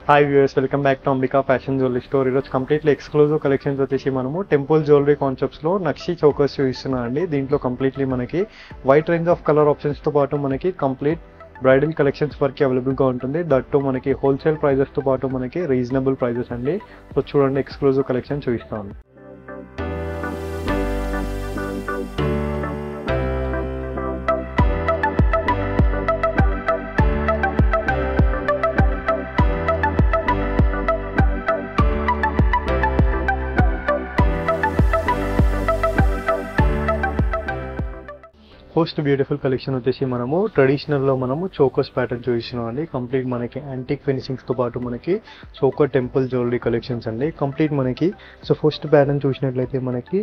Hi viewers, welcome back to Ambika fashion jewellery store. ఈరోజు completely exclusive collections వచ్చేసి మనము temple jewellery కాన్సెప్ట్స్లో నక్షి chokers చూపిస్తున్నాం అండి. దీంట్లో కంప్లీట్లీ మనకి వైట్ రేంజ్ ఆఫ్ కలర్ ఆప్షన్స్తో పాటు మనకి కంప్లీట్ బ్రైడల్ కలెక్షన్స్ వరకు అవైలబుల్గా ఉంటుంది. దట్టు మనకి హోల్సేల్ ప్రైజెస్తో పాటు మనకి రీజనబుల్ ప్రైజెస్ అండి. సో చూడండి, ఎక్స్క్లూజివ్ కలెక్షన్ చూపిస్తాను. ఫస్ట్ బ్యూటిఫుల్ కలెక్షన్ వచ్చేసి మనము ట్రెడిషనల్లో మనము చోకర్స్ ప్యాటర్న్ చూపిస్తున్నాం అండి. కంప్లీట్ మనకి యాంటిక్ ఫినిషింగ్స్తో పాటు మనకి చోకర్ టెంపుల్ జ్యువెలరీ కలెక్షన్స్ అండి. కంప్లీట్ మనకి సో ఫస్ట్ ప్యాటర్న్ చూసినట్లయితే మనకి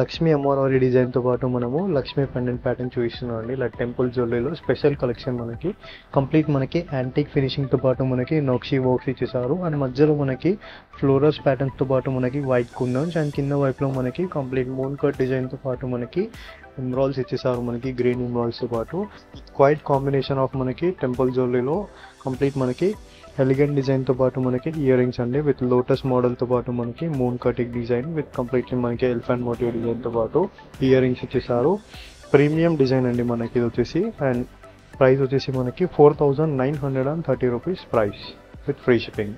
లక్ష్మీ అమ్మవారి డిజైన్తో పాటు మనము లక్ష్మీ పెండెంట్ ప్యాటర్న్ చూపిస్తున్నాం అండి. ఇలా టెంపుల్ జ్యువెలరీలో స్పెషల్ కలెక్షన్ మనకి కంప్లీట్ మనకి యాంటిక్ ఫినిషింగ్తో పాటు మనకి నోక్షి వర్క్స్ ఇచ్చేసారు. అండ్ మధ్యలో మనకి ఫ్లోరల్స్ ప్యాటర్న్స్తో పాటు మనకి వైట్ కుందన్స్ అండ్ కింద వైపులో మనకి కంప్లీట్ మూన్ కట్ డిజైన్తో పాటు మనకి ఎమరాల్స్ ఇచ్చేసారు. మనకి గ్రీన్ ఎమరాల్స్తో పాటు క్వైట్ కాంబినేషన్ ఆఫ్ మనకి టెంపుల్ జ్యువెలరీలో కంప్లీట్ మనకి ఎలిగెంట్ డిజైన్తో పాటు మనకి ఇయర్ రింగ్స్ అండి విత్ లోటస్ మోడల్తో పాటు మనకి moon cutting design with completely మనకి ఎలిఫెంట్ మోటివ్ డిజైన్తో పాటు ఇయర్ రింగ్స్ ఇచ్చేసారు. ప్రీమియం డిజైన్ అండి మనకి ఇది వచ్చేసి. అండ్ ప్రైస్ వచ్చేసి మనకి 4930 rupees price with free shipping.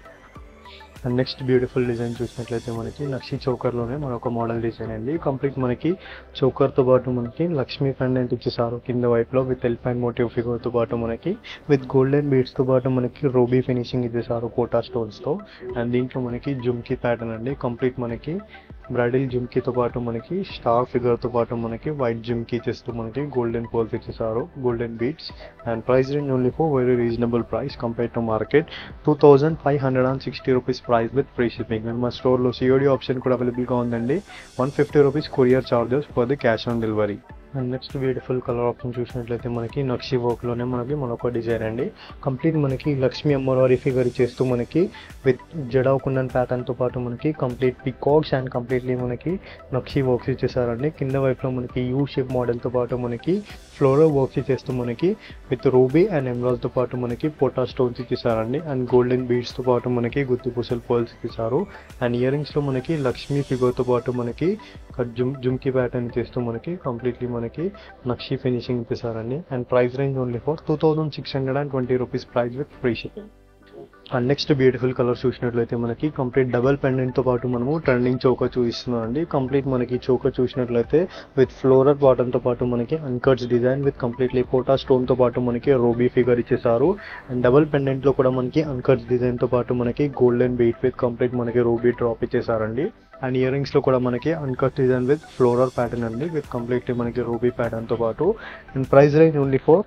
And next beautiful design చూసినట్లయితే మనకి నక్షి చౌకర్లోనే మరొక మోడల్ డిజైన్ అండి. కంప్లీట్ మనకి చౌకర్తో పాటు మనకి లక్ష్మీ పెండెంట్ ఇచ్చేసారు కింద వైపులో విత్ ఎలిఫెంట్ మోటివ్ ఫిగర్తో పాటు మనకి విత్ గోల్డెన్ బీడ్స్తో పాటు మనకి రూబీ ఫినిషింగ్ ఇచ్చేసారు కోటా స్టోన్స్తో. అండ్ దీంట్లో మనకి జుమ్కీ ప్యాటర్న్ అండి. కంప్లీట్ మనకి బ్రైడల్ జుమ్కీతో పాటు మనకి స్టార్ ఫిగర్తో పాటు మనకి వైట్ జుమ్కీ ఇచ్చేస్తూ మనకి గోల్డెన్ పోల్స్ ఇచ్చేసారు, golden beads. And price range only for very reasonable price compare to market. 2560 rupees price with free shipping. And మా స్టోర్లో సిఓడి ఆప్షన్ కూడా అవైలబుల్గా ఉందండి. 150 rupees courier charges for the cash on delivery. And next beautiful colour option చూసినట్లయితే మనకి నక్షి వర్క్లోనే మనకి మరొక design అండి. కంప్లీట్ మనకి లక్ష్మీ అమ్మవారి ఫిగర్ చేస్తూ మనకి విత్ జడా కుందన్ ప్యాటర్న్తో పాటు మనకి కంప్లీట్ పికాక్స్ అండ్ కంప్లీట్లీ మనకి నక్షి వర్క్స్ ఇచ్చేసారండి. కింద వైపులో మనకి యూ షేప్ మోడల్తో పాటు మనకి ఫ్లోరల్ వర్క్స్ ఇచ్చేస్తూ మనకి విత్ రూబీ అండ్ ఎమరాల్డ్తో పాటు మనకి పోటా స్టోన్స్ ఇచ్చేసారండి. అండ్ గోల్డెన్ బీడ్స్తో పాటు మనకి గుత్తి పూసల్ పర్ల్స్ ఇచ్చేసారు. అండ్ ఇయర్ రింగ్స్లో మనకి లక్ష్మీ ఫిగర్తో పాటు మనకి జుమ్కీ ప్యాటర్న్ చేస్తూ మనకి కంప్లీట్లీ మనకి నక్షి ఫినిషింగ్ ఇచ్చేసారండి. And price range only for 2620 rupees price with free shipping. And next beautiful colour చూసినట్లయితే మనకి కంప్లీట్ డబల్ పెండెంట్తో పాటు మనము ట్రెండింగ్ చౌకర్ చూపిస్తున్నాం అండి. కంప్లీట్ మనకి చౌకర్ చూసినట్లయితే విత్ ఫ్లోరల్ బాటన్తో పాటు మనకి అన్కట్స్ డిజైన్ విత్ కంప్లీట్లీ పోటా స్టోన్తో పాటు మనకి రూబీ ఫిగర్ ఇచ్చేసారు. అండ్ డబల్ పెండెంట్లో కూడా మనకి అన్కట్స్ డిజైన్తో పాటు మనకి గోల్డెన్ బీట్ విత్ కంప్లీట్ మనకి రూబీ డ్రాప్ ఇచ్చేసారండి. అండ్ ఇయర్ రింగ్స్లో కూడా మనకి uncut design with floral pattern అండి విత్ కంప్లీట్లీ మనకి రూబీ ప్యాటర్న్తో పాటు. And price range only for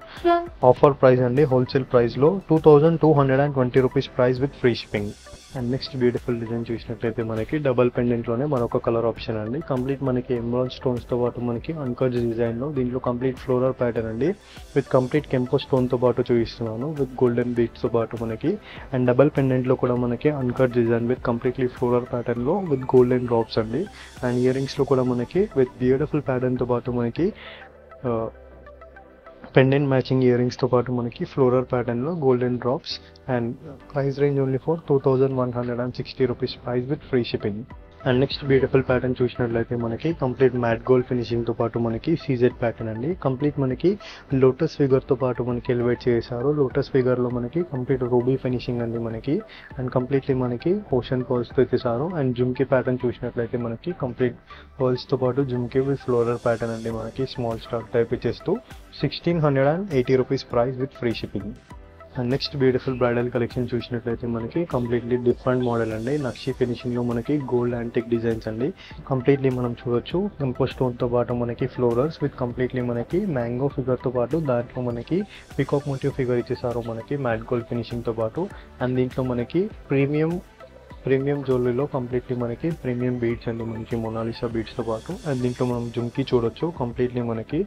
offer price అండి, హోల్సేల్ ప్రైస్లో 2220 rupees price with free shipping. And next beautiful design చూసినట్లయితే మనకి డబల్ పెండెంట్లోనే మరొక కలర్ ఆప్షన్ అండి. కంప్లీట్ మనకి ఎమరాల్డ్ స్టోన్స్తో పాటు మనకి అన్కట్ డిజైన్లో దీంట్లో కంప్లీట్ ఫ్లోరల్ ప్యాటర్న్ అండి విత్ కంప్లీట్ కెంపో స్టోన్తో పాటు చూపిస్తున్నాను విత్ గోల్డెన్ బీట్స్తో పాటు మనకి. అండ్ డబల్ పెండెంట్లో కూడా మనకి uncut design with completely floral ప్యాటర్న్లో విత్ గోల్డెన్ డ్రాప్స్ అండి. అండ్ ఇయర్ రింగ్స్లో కూడా మనకి విత్ బ్యూటిఫుల్ ప్యాటర్న్తో పాటు మనకి పెండెంట్ మ్యాచింగ్ ఇయర్ రింగ్స్తో పాటు మనకి ఫ్లోరల్ ప్యాటర్న్లో golden drops. And price range only for 2160 rupees price with free shipping. And next beautiful pattern చూసినట్లయితే మనకి కంప్లీట్ మ్యాట్ గోల్డ్ ఫినిషింగ్తో పాటు మనకి సీజెడ్ ప్యాటర్న్ అండి. కంప్లీట్ మనకి లోటస్ ఫిగర్తో పాటు మనకి ఎలివేట్ చేశారు. లోటస్ ఫిగర్లో మనకి కంప్లీట్ రూబీ ఫినిషింగ్ అండి మనకి. అండ్ కంప్లీట్లీ మనకి ఓషన్ పర్ల్స్తో ఇచ్చేసారు. అండ్ జుమ్కీ ప్యాటర్న్ చూసినట్లయితే మనకి కంప్లీట్ పర్ల్స్తో పాటు జుమ్కీ విత్ ఫ్లోరల్ ప్యాటర్న్ అండి మనకి స్మాల్ స్టార్ టైప్ ఇచ్చేస్తూ 1680 rupees price with free shipping. And next beautiful bridal collection చూసినట్లయితే మనకి కంప్లీట్లీ డిఫరెంట్ మోడల్ అండి. నక్షి ఫినిషింగ్లో మనకి గోల్డ్ యాంటిక్ డిజైన్స్ అండి. కంప్లీట్లీ మనం చూడొచ్చు కెంపో స్టోన్తో పాటు మనకి ఫ్లోరల్స్ విత్ కంప్లీట్లీ మనకి మ్యాంగో ఫిగర్తో పాటు దాంట్లో మనకి పికాక్ మోటివ్ ఫిగర్ ఇచ్చేసారు మనకి మ్యాట్ గోల్డ్ ఫినిషింగ్తో పాటు. అండ్ దీంట్లో మనకి ప్రీమియం జ్యువెలరీలో కంప్లీట్లీ మనకి ప్రీమియం బీడ్స్ అండి మనకి మొనాలిసా బీడ్స్తో పాటు. అండ్ దీంట్లో మనం జుమ్కీ చూడొచ్చు కంప్లీట్లీ మనకి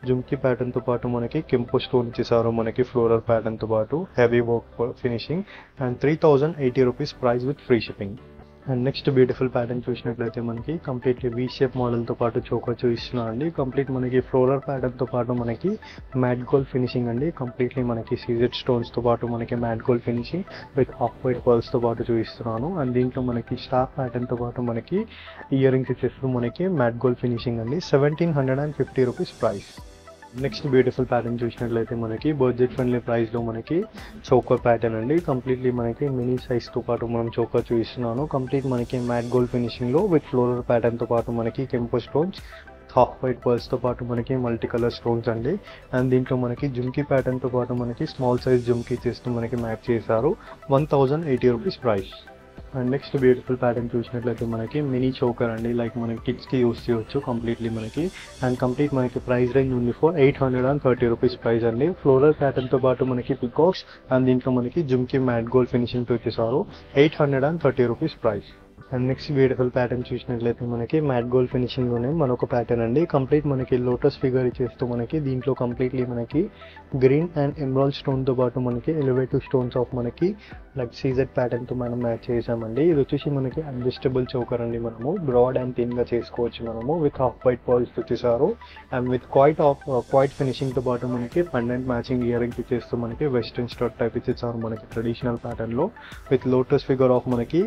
జుమ్కీ ప్యాటర్న్తో పాటు మనకి కెంపో స్టోన్ ఇచ్చేసారు మనకి ఫ్లోరల్ ప్యాటర్న్తో పాటు heavy work finishing. And 3080 rupees price with free shipping. And next beautiful pattern చూసినట్లయితే మనకి కంప్లీట్లీ వీ షేప్ మోడల్తో పాటు చోకర్ చూపిస్తున్నాం అండి. కంప్లీట్ మనకి ఫ్లోరల్ ప్యాటర్న్తో పాటు మనకి మ్యాట్ గోల్డ్ ఫినిషింగ్ అండి. కంప్లీట్లీ మనకి సీజెడ్ స్టోన్స్తో పాటు మనకి matte gold finishing with half white పర్ల్స్తో పాటు చూపిస్తున్నాను. అండ్ దీంట్లో మనకి స్టార్ ప్యాటర్న్తో పాటు మనకి ఇయర్ రింగ్స్ ఇచ్చేస్తూ మనకి మ్యాట్ గోల్డ్ ఫినిషింగ్ అండి. 1750 rupees price. Next beautiful pattern చూసినట్లయితే మనకి బడ్జెట్ ఫ్రెండ్లీ ప్రైస్లో మనకి చోకర్ ప్యాటర్న్ అండి. కంప్లీట్లీ మనకి మినీ సైజ్తో పాటు మనం చోకర్ చూపిస్తున్నాను. కంప్లీట్ మనకి మ్యాట్ గోల్డ్ ఫినిషింగ్లో విత్ ఫ్లోరల్ ప్యాటర్న్తో పాటు మనకి కెంపో స్టోన్స్, హాఫ్ వైట్ పర్ల్స్తో పాటు మనకి మల్టీ కలర్ స్టోన్స్ అండి. అండ్ దీంట్లో మనకి జుమ్కీ ప్యాటర్న్తో పాటు మనకి స్మాల్ సైజ్ జుమ్కీ చేస్తూ మనకి మ్యాచ్ చేశారు. 1080 rupees price. And next beautiful pattern చూసినట్లయితే మనకి మినీ చోకర్ అండి. లైక్ మనకి కిడ్స్కి యూస్ చేయవచ్చు కంప్లీట్లీ మనకి. అండ్ కంప్లీట్ మనకి ప్రైస్ రేంజ్ ఉంది ఫర్ 830 రూపీస్ ప్రైస్ అండి. ఫ్లోరల్ ప్యాటర్న్తో పాటు మనకి పికాక్స్ అండ్ దీంట్లో మనకి జుమ్కీ మ్యాట్ గోల్డ్ ఫినిషింగ్తో వచ్చేసారు. 830 rupees price. And next beautiful pattern చూసినట్లయితే మనకి మ్యాట్ గోల్డ్ ఫినిషింగ్లోనే మరొక ప్యాటర్న్ అండి. కంప్లీట్ మనకి లోటస్ ఫిగర్ ఇచ్చేస్తూ మనకి దీంట్లో కంప్లీట్లీ మనకి గ్రీన్ అండ్ ఎమరాల్డ్ స్టోన్తో పాటు మనకి ఎలివేటివ్ స్టోన్స్ ఆఫ్ మనకి లైక్ సీజెడ్ ప్యాటర్న్తో మనం మ్యాచ్ చేసామండి. ఇది వచ్చేసి మనకి అడ్జస్టబుల్ చోకర్ అండి. మనము బ్రాడ్ అండ్ థిన్గా చేసుకోవచ్చు మనము. విత్ హాఫ్ వైట్ పర్ల్స్ వచ్చేసారు. అండ్ విత్ క్వైట్ ఫినిషింగ్తో పాటు మనకి పెండెంట్ మ్యాచింగ్ ఇయర్ రింగ్స్ ఇచ్చేస్తూ మనకి వెస్ట్రన్ స్టడ్ టైప్ ఇచ్చేసారు మనకి ట్రెడిషనల్ ప్యాటర్న్లో. విత్ లోటస్ ఫిగర్ ఆఫ్ మనకి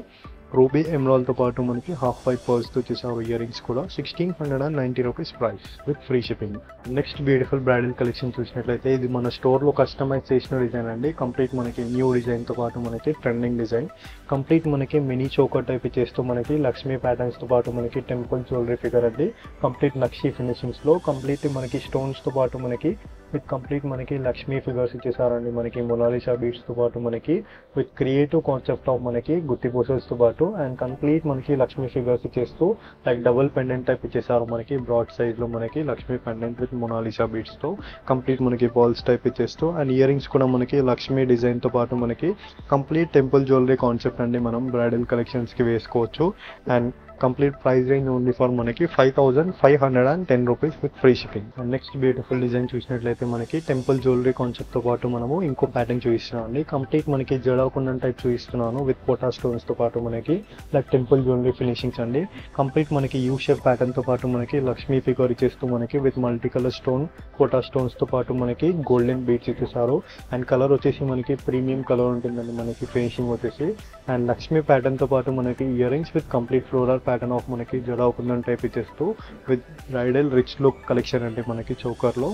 రూబీ ఎమరాల్డ్తో పాటు మనకి హాఫ్ వైట్ పర్ల్స్తో వచ్చేసారు ఇయర్ రింగ్స్ కూడా. 1690 rupees price with free shipping. Next beautiful bridal collection చూసినట్లయితే ఇది మన స్టోర్లో కస్టమైజ్ చేసిన డిజైన్ అండి. కంప్లీట్ మనకి న్యూ డిజైన్తో పాటు మనకి ట్రెండింగ్ డిజైన్. కంప్లీట్ మనకి మినీ చోకర్ టైప్ చేస్తూ మనకి లక్ష్మీ ప్యాటర్న్స్తో పాటు మనకి టెంపుల్ జ్యువెలరీ ఫిగర్ అండి. కంప్లీట్ నక్షి ఫినిషింగ్స్లో కంప్లీట్ మనకి స్టోన్స్తో పాటు మనకి విత్ కంప్లీట్ మనకి లక్ష్మీ ఫిగర్స్ ఇచ్చేసారండి. మనకి మొనాలిసా బీడ్స్తో పాటు మనకి విత్ క్రియేటివ్ కాన్సెప్ట్ ఆఫ్ మనకి గుత్తి పూసల్స్తో పాటు అండ్ కంప్లీట్ మనకి లక్ష్మీ ఫిగర్స్ ఇచ్చేస్తూ లైక్ డబుల్ పెండెంట్ టైప్ ఇచ్చేసారు మనకి బ్రాడ్ సైజ్లో మనకి లక్ష్మీ పెండెంట్ విత్ మొనాలిసా బీడ్స్తో కంప్లీట్ మనకి బాల్స్ టైప్ ఇచ్చేస్తూ అండ్ ఇయర్ రింగ్స్ కూడా మనకి లక్ష్మీ డిజైన్తో పాటు మనకి కంప్లీట్ టెంపుల్ జ్యువెలరీ కాన్సెప్ట్ అండి. మనం బ్రైడల్ కలెక్షన్స్కి వేసుకోవచ్చు. And complete price range only for మనకి 5510 rupees with free shipping. And next beautiful design చూసినట్లయితే మనకి టెంపుల్ జ్యువెలరీ కాన్సెప్ట్తో పాటు మనము ఇంకో ప్యాటర్న్ చూపిస్తున్నాం అండి. కంప్లీట్ మనకి జడవకుండం టైప్ చూపిస్తున్నాను విత్ పోటా స్టోన్స్తో పాటు మనకి లైక్ టెంపుల్ జ్యువెలరీ ఫినిషింగ్స్ అండి. కంప్లీట్ మనకి యూ షేప్ ప్యాటర్న్తో పాటు మనకి లక్ష్మీ ఫిగర్ ఇచ్చేస్తూ మనకి విత్ మల్టీ కలర్ స్టోన్ పోటా స్టోన్స్తో పాటు మనకి గోల్డెన్ బీడ్స్ ఇచ్చేసారు. అండ్ కలర్ వచ్చేసి మనకి ప్రీమియం కలర్ ఉంటుందండి మనకి ఫినిషింగ్ వచ్చేసి. అండ్ లక్ష్మీ ప్యాటర్న్తో పాటు మనకి ear rings with complete floral pattern of మనకి జడ కుందన్ టైప్ ఇచ్చేస్తూ with bridal rich look collection అండి మనకి చోకర్లో.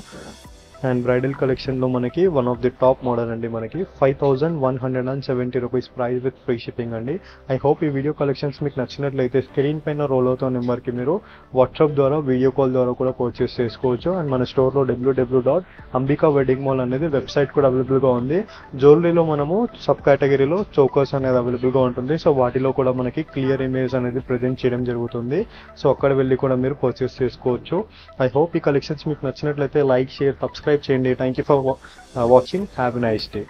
అండ్ బ్రైడల్ కలెక్షన్లో మనకి one of the top model అండి. మనకి 5170 rupees price with free shipping అండి. ఐ హోప్ ఈ వీడియో కలెక్షన్స్ మీకు నచ్చినట్లయితే స్క్రీన్ పైన రోల్ అవుతున్న నెంబర్కి మీరు వాట్సాప్ ద్వారా వీడియో కాల్ ద్వారా కూడా పర్చేస్ చేసుకోవచ్చు. అండ్ మన స్టోర్లో www.ambika wedding mall అనేది వెబ్సైట్ కూడా అవైలబుల్గా ఉంది. జ్యువెలరీలో మనము సబ్ కేటగిరీలో చోకర్స్ అనేది అవైలబుల్గా ఉంటుంది. సో వాటిలో కూడా మనకి క్లియర్ ఇమేజ్ అనేది ప్రజెంట్ చేయడం జరుగుతుంది. సో అక్కడ వెళ్ళి కూడా మీరు పర్చేస్ చేసుకోవచ్చు. ఐ హోప్ ఈ కలెక్షన్స్ మీకు నచ్చినట్లయితే లైక్, షేర్, సబ్స్క్రైబ్ చేయండి. Thank you for watching. Have a nice day.